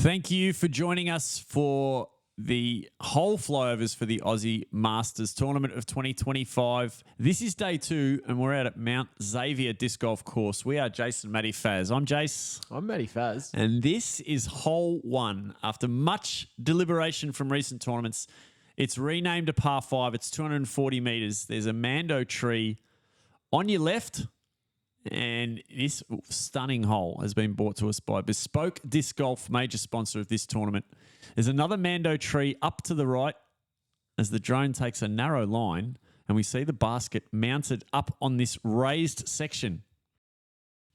Thank you for joining us for the whole flyovers for the Aussie Masters Tournament of 2025. This is day 2, and we're out at Mount Xavier Disc Golf Course. We are Jase and Matty Faz. I'm Jase. I'm Matty Faz. And this is hole 1. After much deliberation from recent tournaments, it's renamed a par 5. It's 240 metres. There's a Mando tree on your left. And this stunning hole has been brought to us by Bespoke Disc Golf, major sponsor of this tournament. There's another Mando tree up to the right as the drone takes a narrow line, and we see the basket mounted up on this raised section.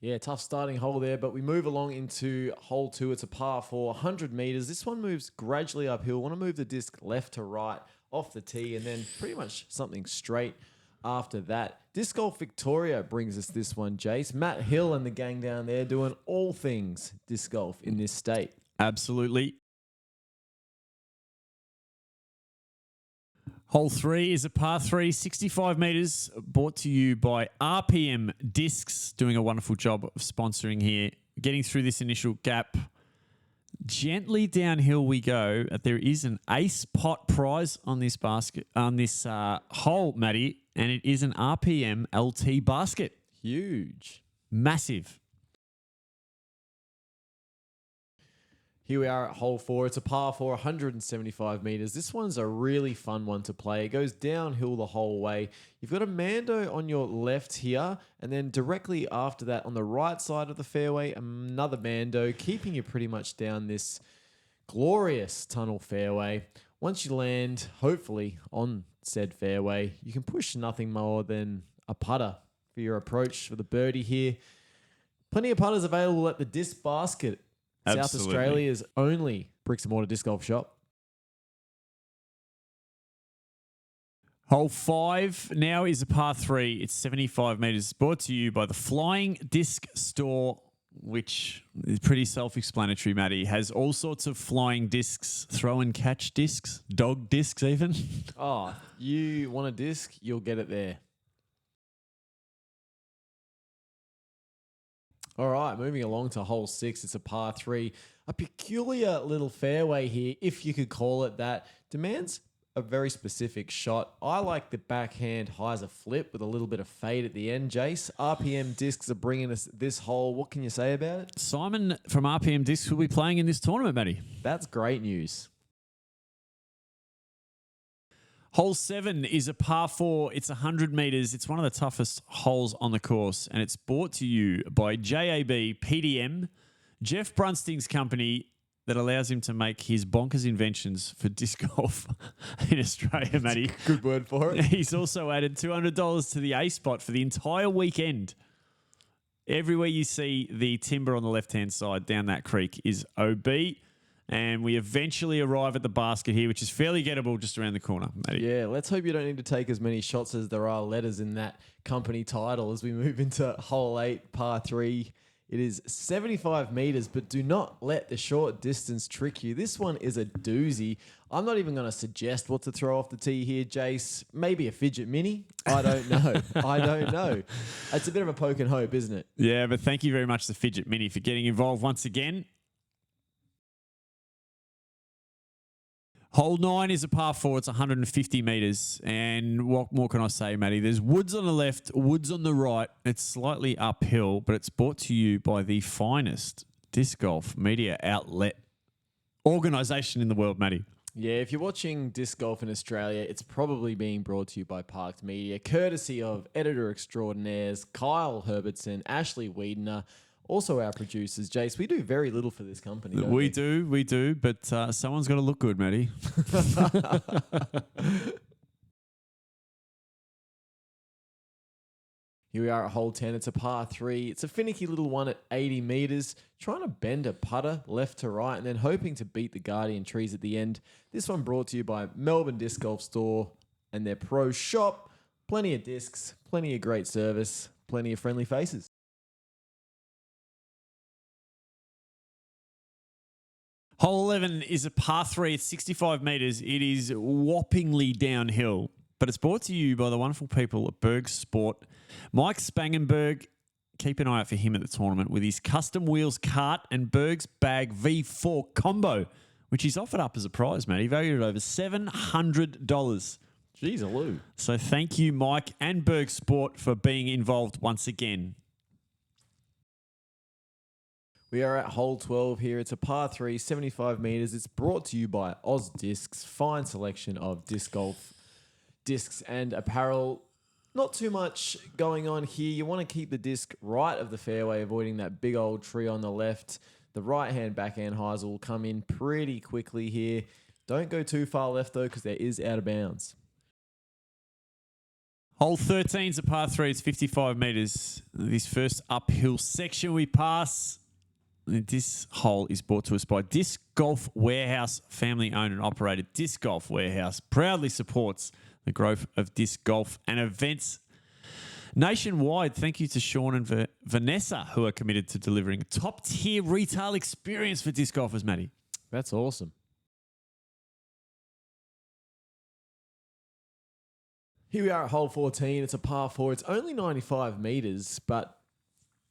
Yeah, tough starting hole there, but we move along into hole 2. It's a par 4, 100 metres. This one moves gradually uphill. Want to move the disc left to right off the tee, and then pretty much something straight after that. Disc Golf Victoria brings us this one, Jase. Matt Hill and the gang down there doing all things disc golf in this state. Absolutely. Hole 3 is a par 3, 65 metres, brought to you by RPM Discs, doing a wonderful job of sponsoring here. Getting through this initial gap. Gently downhill we go. There is an ace pot prize on this basket, on this hole, Matty, and it is an RPM LT basket. Huge. Massive. Here we are at hole 4. It's a par 4, 175 metres. This one's a really fun one to play. It goes downhill the whole way. You've got a Mando on your left here, and then directly after that on the right side of the fairway, another Mando, keeping you pretty much down this glorious tunnel fairway. Once you land, hopefully, on said fairway, you can push nothing more than a putter for your approach for the birdie here. Plenty of putters available at the Disc Basket, Absolutely. South Australia's only bricks and mortar disc golf shop. Hole 5 now is a par 3. It's 75 metres. Brought to you by the Flying Disc Store, which is pretty self-explanatory, Matty. Has all sorts of flying discs, throw and catch discs, dog discs even. Oh, you want a disc? You'll get it there. All right, moving along to hole 6. It's a par 3. A peculiar little fairway here, if you could call it that. Demands a very specific shot. I like the backhand hyzer flip with a little bit of fade at the end, Jase. RPM Discs are bringing us this hole. What can you say about it? Simon from RPM Discs will be playing in this tournament, Matty. That's great news. Hole 7 is a par 4. It's 100 metres. It's one of the toughest holes on the course, and it's brought to you by JAB PDM, Jeff Brunsting's company that allows him to make his bonkers inventions for disc golf in Australia, Matty. Good word for it. He's also added $200 to the A spot for the entire weekend. Everywhere you see the timber on the left-hand side down that creek is OB. And we eventually arrive at the basket here, which is fairly gettable just around the corner, Matty. Yeah, let's hope you don't need to take as many shots as there are letters in that company title as we move into hole 8, par 3. It is 75 metres, but do not let the short distance trick you. This one is a doozy. I'm not even going to suggest what to throw off the tee here, Jase. Maybe a fidget mini? I don't know. I don't know. It's a bit of a poke and hope, isn't it? Yeah, but thank you very much, the fidget mini, for getting involved once again. Hole 9 is a par 4. It's 150 metres. And what more can I say, Matty? There's woods on the left, woods on the right. It's slightly uphill, but it's brought to you by the finest disc golf media outlet organisation in the world, Matty. Yeah, if you're watching disc golf in Australia, it's probably being brought to you by PRKD Media, courtesy of editor extraordinaires Kyle Herbertson, Ashley Wiedner, also our producers. Jase, we do very little for this company, don't we? We do, but someone's got to look good, Matty. Here we are at hole 10. It's a par 3. It's a finicky little one at 80 metres. Trying to bend a putter left to right and then hoping to beat the Guardian trees at the end. This one brought to you by Melbourne Disc Golf Store and their pro shop. Plenty of discs, plenty of great service, plenty of friendly faces. Hole 11 is a par 3. It's 65 metres. It is whoppingly downhill, but it's brought to you by the wonderful people at Berg Sport. Mike Spangenberg keep an eye out for him at the tournament with his Custom Wheels Cart and Berg's Bag V4 combo, which he's offered up as a prize, Matty, valued at over $700. Jeez, Aloo. So thank you, Mike and Berg Sport, for being involved once again. We are at hole 12 here. It's a par 3, 75 metres. It's brought to you by Oz Discs. Fine selection of disc golf discs and apparel. Not too much going on here. You want to keep the disc right of the fairway, avoiding that big old tree on the left. The right-hand backhand hyzer will come in pretty quickly here. Don't go too far left, though, because there is out of bounds. Hole 13 is a par 3. It's 55 metres. This first uphill section we pass. This hole is brought to us by Disc Golf Warehouse, family owned and operated. Disc Golf Warehouse proudly supports the growth of disc golf and events nationwide. Thank you to Sean and Vanessa, who are committed to delivering a top-tier retail experience for disc golfers, Matty. That's awesome. Here we are at hole 14. It's a par 4. It's only 95 metres, but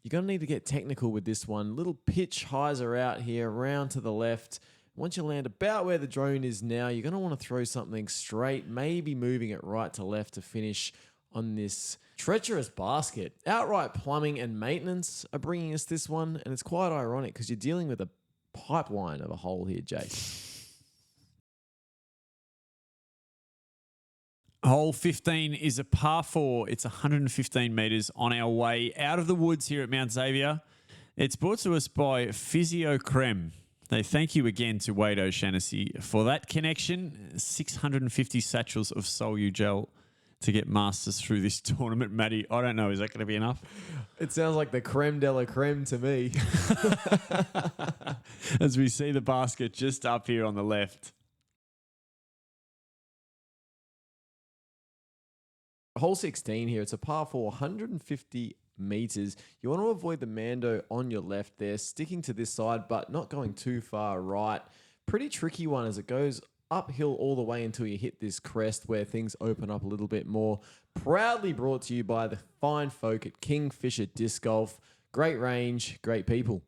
you're going to need to get technical with this one. Little pitch hyzer out here, around to the left. Once you land about where the drone is now, you're going to want to throw something straight, maybe moving it right to left to finish on this treacherous basket. Outright plumbing and maintenance are bringing us this one, and it's quite ironic because you're dealing with a pipeline of a hole here, Jase. Hole 15 is a par 4. It's 115 metres on our way out of the woods here at Mount Xavier. It's brought to us by Physio Creme. They thank you again to Wade O'Shaughnessy for that connection. 650 satchels of Solu gel to get Masters through this tournament, Matty. I don't know. Is that going to be enough? It sounds like the creme de la creme to me. As we see the basket just up here on the left. Hole 16 here. It's a par 4, 150 metres. You want to avoid the Mando on your left there, sticking to this side, but not going too far right. Pretty tricky one as it goes uphill all the way until you hit this crest where things open up a little bit more. Proudly brought to you by the fine folk at Kingfisher Disc Golf. Great range, great people.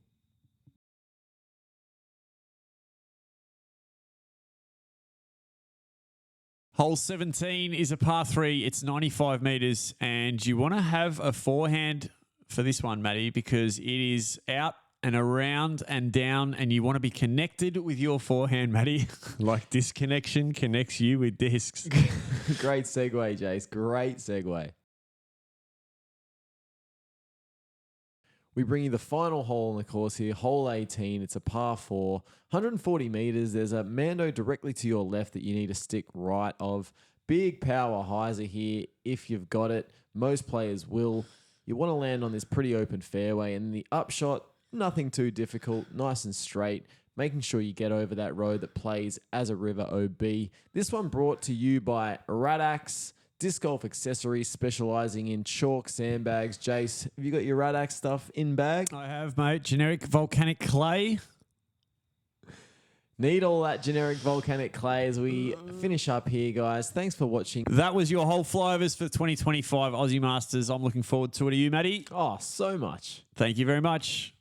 Hole 17 is a par 3. It's 95 metres, and you want to have a forehand for this one, Matty, because it is out and around and down, and you want to be connected with your forehand, Matty. Like this connection connects you with discs. Great segue, Jase. Great segue. We bring you the final hole in the course here, hole 18. It's a par 4, 140 metres. There's a Mando directly to your left that you need to stick right of. Big power hyzer here if you've got it. Most players will. You want to land on this pretty open fairway, and the upshot, nothing too difficult, nice and straight, making sure you get over that road that plays as a river OB. This one brought to you by Radax Disc Golf Accessories, specialising in chalk sandbags. Jase, have you got your Radax stuff in bag? I have, mate. Generic volcanic clay. Need all that generic volcanic clay as we finish up here, guys. Thanks for watching. That was your whole flyovers for the 2025 Aussie Masters. I'm looking forward to it. Are you, Matty? Oh, so much. Thank you very much.